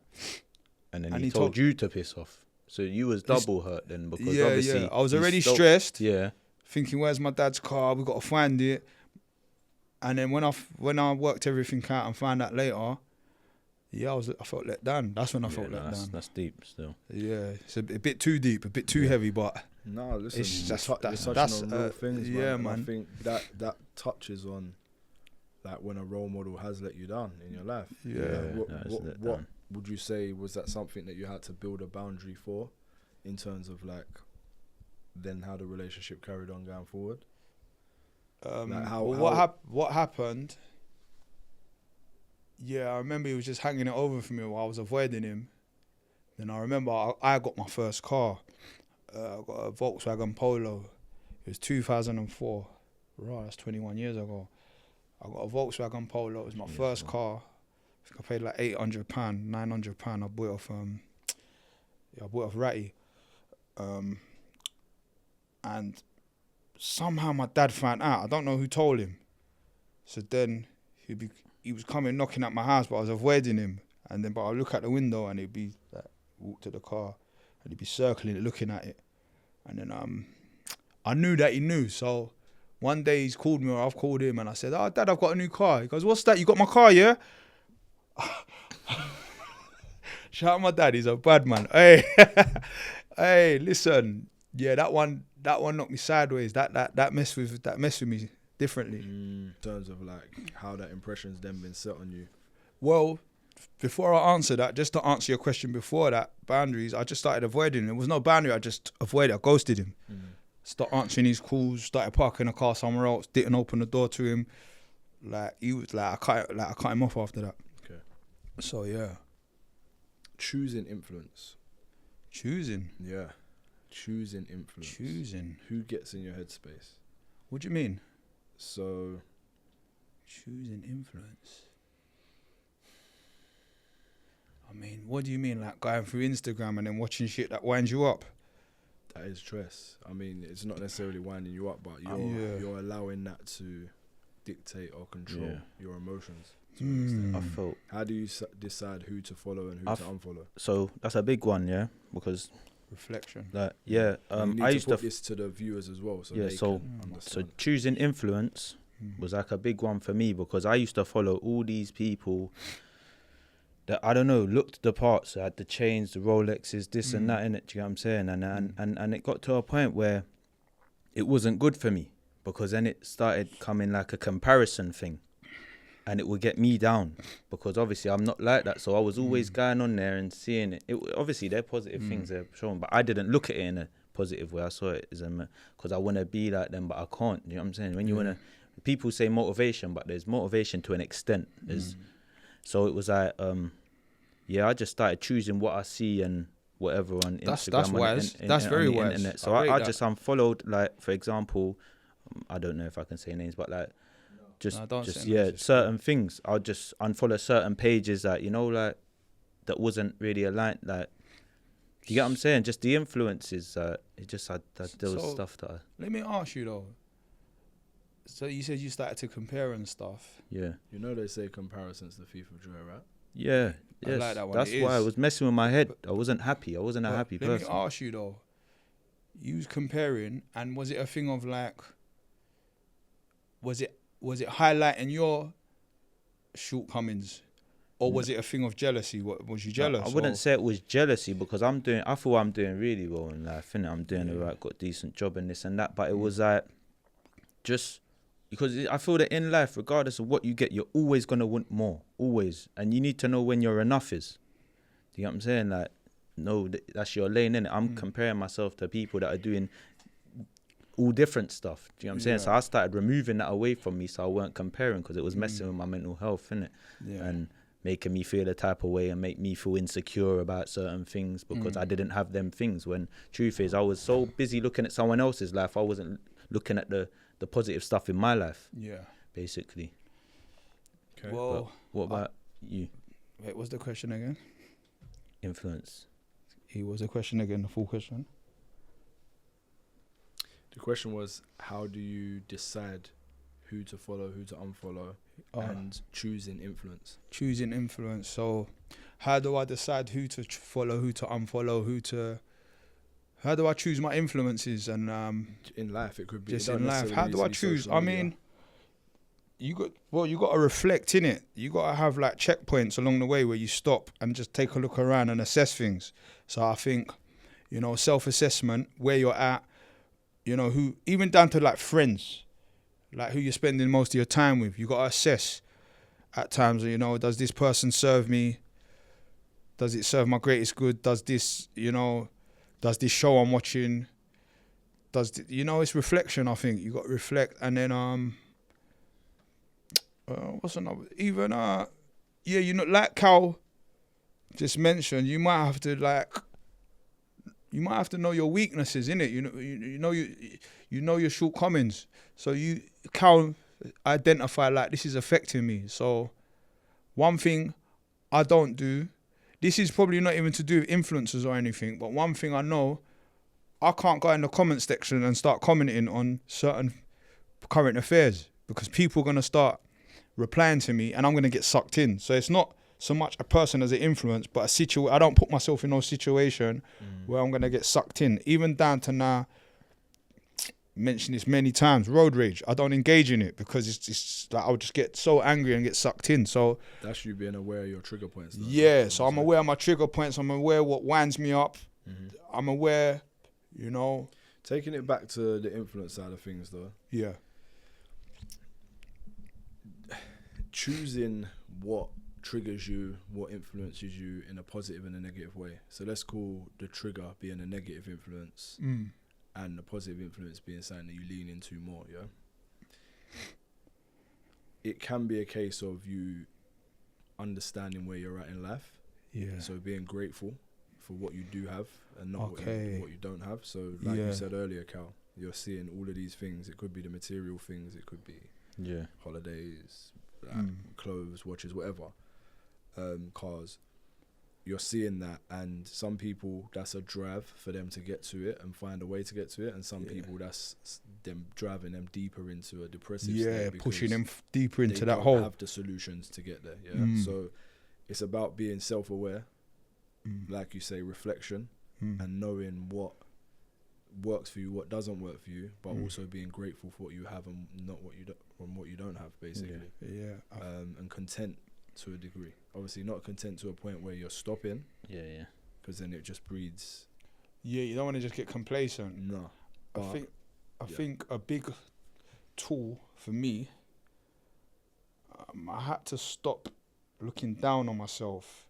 And then he told you to piss off. So you was double hurt then, because obviously... I was already stressed. Yeah. Thinking, where's my dad's car? We got to find it. And then when I worked everything out and found out later, I felt let down. That's when I felt let down. That's deep still. Yeah, it's a bit too deep, a bit too heavy, but... No, listen, it's that's on real things, man. Yeah, and man. I think that touches on when a role model has let you down in your life. What would you say was that something that you had to build a boundary for, in terms of then how the relationship carried on going forward? What happened? Yeah, I remember he was just hanging it over for me while I was avoiding him. Then I remember I got my first car. I got a Volkswagen Polo. It was 2004. Right, that's 21 years ago. I got a Volkswagen Polo. It was my first car. I think I paid £800, £900. I bought it off Ratty. And somehow my dad found out. I don't know who told him. So then he was coming knocking at my house, but I was avoiding him. And then, but I look out the window and he'd be walk to the car and he'd be circling it, looking at it. And then I knew that he knew. So one day he's called me, or I've called him, and I said, "Oh, Dad, I've got a new car." He goes, "What's that? You got my car, yeah?" Shout out my dad, he's a bad man. Hey, hey, listen, yeah, that one knocked me sideways. That messed with me differently. In terms of how that impression's then been set on you. Well, before I answer that, just to answer your question before that, boundaries, I just started avoiding him. There was no boundary, I just avoided. I ghosted him. Started answering his calls, started parking a car somewhere else, didn't open the door to him. He was I cut him off after that. Okay. So yeah. Choosing influence. Choosing? Yeah. Choosing influence. Choosing. Who gets in your headspace? What do you mean? So. Choosing influence. I mean, what do you mean? Going through Instagram and then watching shit that winds you up? That is stress. I mean, it's not necessarily winding you up, but you're allowing that to dictate or control your emotions. I felt. How do you decide who to follow and who to unfollow? So that's a big one, yeah, because Reflection. Like, yeah, You need I to used put to this to the viewers as well, so Yeah, they so- can so understand. choosing influence was like a big one for me, because I used to follow all these people that, I don't know, looked the part. So I had the chains, the Rolexes, this and that in it. Do you know what I'm saying? And it got to a point where it wasn't good for me, because then it started coming like a comparison thing, and it would get me down, because obviously I'm not like that. So I was always going on there and seeing it. Obviously they're positive things they're showing, but I didn't look at it in a positive way. I saw it as because I want to be like them, but I can't. You know what I'm saying? When you want to, people say motivation, but there's motivation to an extent. So it was like, I just started choosing what I see and whatever on Instagram. That's wise. That's very on the wise. internet. So I rate I that. just unfollowed, like, for example, I don't know if I can say names, but like, No, don't say just names, it's certain things. I'll just unfollow certain pages that, you know, like, that wasn't really aligned. Like, you get what I'm saying? Just the influences. It just had there was So- stuff that Let me ask you though. So you said you started to compare and stuff. You know they say comparison's the thief of joy, right? yeah. I Yes, like that one. that's It why I is. was messing with my head. I wasn't happy. I wasn't a But happy let person. me ask you though. You was comparing, and was it a thing of like? Was it highlighting your shortcomings, or was it a thing of jealousy? What was you jealous? I wouldn't or? say it was jealousy, because I thought I'm doing really well in life, innit? I'm doing the right, got a decent job and this and that. But it was like, just because I feel that in life, regardless of what you get, you're always gonna want more, always, and you need to know when your enough is. Do you know what I'm saying? Like, no, that's your lane, innit? I'm comparing myself to people that are doing all different stuff. Do you know what I'm saying? Yeah. So I started removing that away from me, so I weren't comparing, because it was messing with my mental health, innit? Yeah. And making me feel a type of way and make me feel insecure about certain things, because I didn't have them things. When truth is, I was so busy looking at someone else's life, I wasn't looking at the positive stuff in my life, Yeah. basically. Okay. Well, But what about you? wait, what's the question again? Influence. He was the question again. The full question. The question was, how do you decide who to follow, who to unfollow, and choosing influence? Choosing influence. So, how do I decide who to follow, who to unfollow, how do I choose my influences? And In life, it could be just it don't in life, how necessarily do need I to be choose? social I media. mean, you got to reflect in it. You got to have like checkpoints along the way where you stop and just take a look around and assess things. So I think, self-assessment, where you're at, who, even down to like friends, like who you're spending most of your time with. You got to assess at times, does this person serve me? Does it serve my greatest good? Does this, does this show I'm watching, it's reflection. I think you got to reflect. And then, what's another? Even, like Kal just mentioned, you might have to know your weaknesses, innit? You know your shortcomings. So you can identify, like, this is affecting me. So one thing I don't do, this is probably not even to do with influencers or anything, but one thing I know, I can't go in the comment section and start commenting on certain current affairs, because people are going to start replying to me and I'm going to get sucked in. So it's not so much a person as an influence, but I don't put myself in no situation where I'm going to get sucked in. Even down to now, mentioned this many times, road rage. I don't engage in it, because it's like I'll just get so angry and get sucked in. So That's you being aware of your trigger points. Though, yeah, so I'm aware of my trigger points. I'm aware what winds me up. I'm aware, Taking it back to the influence side of things, though, yeah. choosing what triggers you, what influences you in a positive and a negative way. So let's call the trigger being a negative influence and the positive influence being something that you lean into more, yeah? It can be a case of you understanding where you're at in life. Yeah. So being grateful for what you do have and not what you don't have. So like Yeah. you said earlier, Kal, you're seeing all of these things. It could be the material things. It could be holidays, clothes, watches, whatever, cars. You're seeing that, and some people, that's a drive for them to get to it and find a way to get to it, and some people, that's them driving them deeper into a depressive state, pushing them deeper into they that don't hole. have the solutions to get there. So it's about being self-aware, like you say, reflection, and knowing what works for you, what doesn't work for you, but also being grateful for what you have and not what you don't have, basically. And content to a degree. Obviously, not content to a point where you're stopping. Because then it just breeds. Yeah, you don't want to just get complacent. No. I think a big tool for me, I had to stop looking down on myself.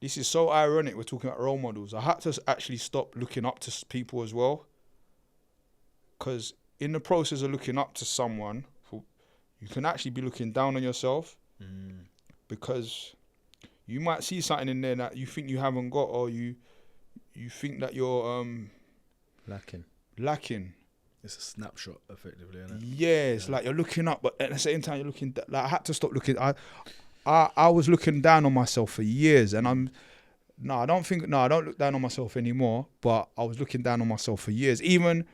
This is so ironic, we're talking about role models. I had to actually stop looking up to people as well. Because in the process of looking up to someone, you can actually be looking down on yourself. Because you might see something in there that you think you haven't got, or you think that you're lacking. It's a snapshot, effectively, isn't it? Yeah, it's like you're looking up, but at the same time you're looking. Like I had to stop looking. I was looking down on myself for years, and I don't look down on myself anymore. But I was looking down on myself for years, even,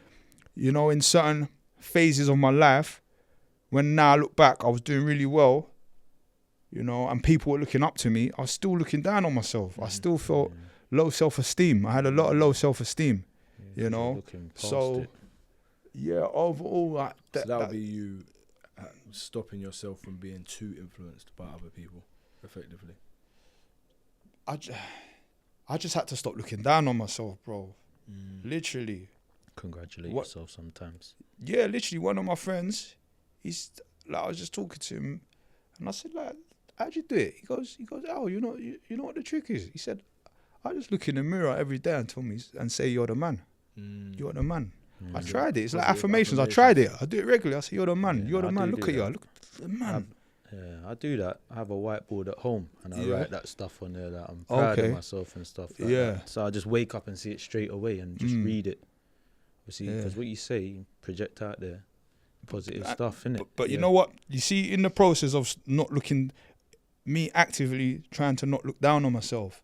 in certain phases of my life. When now I look back, I was doing really well, and people were looking up to me. I was still looking down on myself. I still felt low self-esteem. I had a lot of low self-esteem, so. Yeah, overall, so that would be you stopping yourself from being too influenced by other people, effectively. I just had to stop looking down on myself, bro. Literally. Congratulate yourself sometimes. Yeah, literally. One of my friends, I was just talking to him, and I said, like, how'd you do it? He goes, oh, you know what the trick is? He said, I just look in the mirror every day and say, you're the man. You're the man. I tried it. It's like affirmations. I tried it. I do it regularly. I say, you're the man. You're the man. Look at you. Look at the man. I do that. I have a whiteboard at home, and I write that stuff on there that I'm proud of myself and stuff like that. So I just wake up and see it straight away and just read it. Because what you say, you project out there positive stuff, innit? But you know what? You see, in the process of me actively trying to not look down on myself,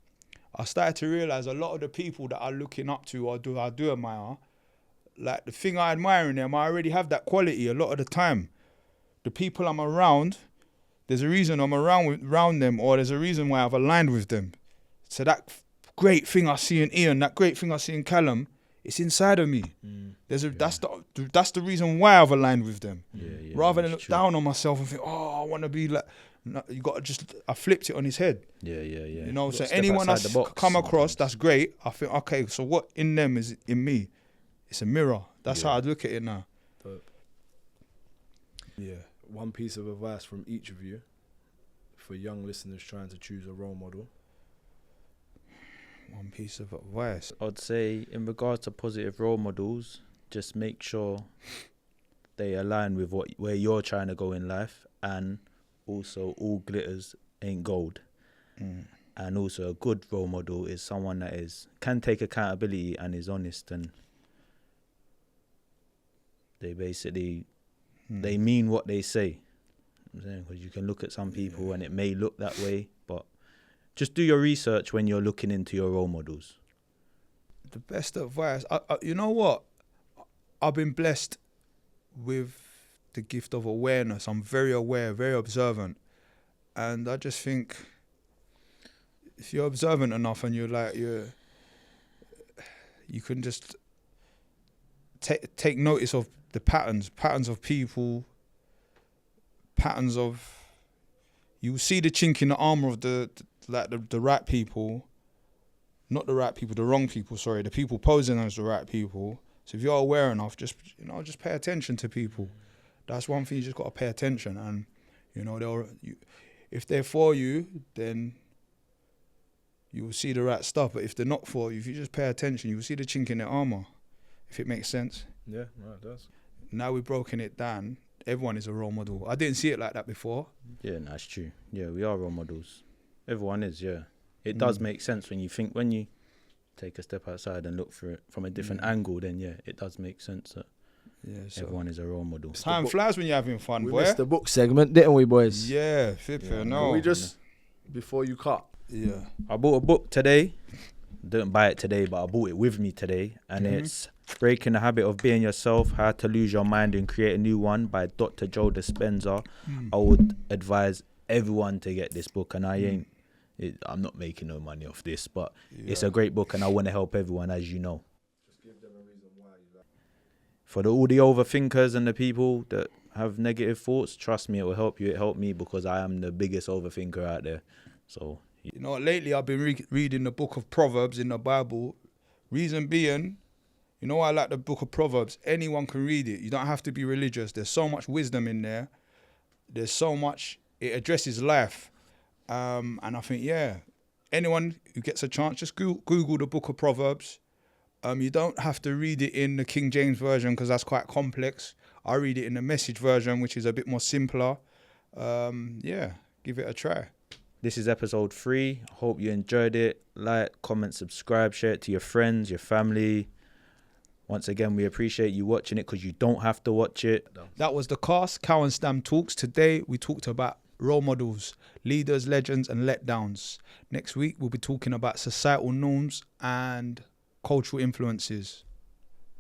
I started to realise a lot of the people that I'm looking up to or I do admire, like the thing I admire in them, I already have that quality a lot of the time. The people I'm around, there's a reason I'm around them, or there's a reason why I've aligned with them. So that great thing I see in Ian, that great thing I see in Callum, it's inside of me. That's the reason why I've aligned with them. Rather than look down on myself and think, I want to be like. No, you got to I flipped it on his head. Yeah. So anyone I come across, that's great. I think, okay, so what in them is in me? It's a mirror. That's how I look at it now. Dope. Yeah. One piece of advice from each of you for young listeners trying to choose a role model. One piece of advice. I'd say in regards to positive role models, just make sure they align with where you're trying to go in life, and also all glitters ain't gold. And also a good role model is someone that can take accountability and is honest, and they basically they mean what they say. Because you can look at some people and it may look that way, but just do your research when you're looking into your role models. The best advice, you know what? I've been blessed with the gift of awareness. I'm very aware, very observant, and I just think if you're observant enough and you can just take notice of the patterns of people, you see the chink in the armor of the right people, not the right people, the wrong people. Sorry, the people posing as the right people. So if you're aware enough, just pay attention to people. That's one thing, you just got to pay attention, and if they're for you, then you will see the right stuff. But if they're not for you, if you just pay attention, you will see the chink in their armor, if it makes sense. Yeah, right, it does. Now we've broken it down. Everyone is a role model. I didn't see it like that before. Yeah, that's true. Yeah, we are role models. Everyone is, yeah. It does make sense when you take a step outside and look for it from a different angle, then it does make sense that everyone is a role model. Time flies when you're having fun, boy. We missed the book segment, didn't we, boys? Yeah, no. We just, before you cut. Yeah. I bought a book today. Didn't buy it today, but I bought it with me today. And it's Breaking the Habit of Being Yourself, How to Lose Your Mind and Create a New One by Dr. Joe Dispenza. I would advise everyone to get this book, and I ain't I'm not making no money off this, but it's a great book and I want to help everyone, as you know. Just give them a reason why you like. For all the overthinkers and the people that have negative thoughts, trust me, it will help you. It helped me because I am the biggest overthinker out there. So, you know, lately I've been reading the book of Proverbs in the Bible. Reason being, you know, I like the book of Proverbs. Anyone can read it. You don't have to be religious. There's so much wisdom in there. There's so much, it addresses life. And I think, anyone who gets a chance, just Google the book of Proverbs. You don't have to read it in the King James Version because that's quite complex. I read it in the Message version, which is a bit more simpler. Give it a try. This is episode 3. Hope you enjoyed it. Like, comment, subscribe, share it to your friends, your family. Once again, we appreciate you watching it because you don't have to watch it. That was the K.A.S.T, Kal and Stam Talks. Today, we talked about role models, leaders, legends, and letdowns. Next week, we'll be talking about societal norms and cultural influences.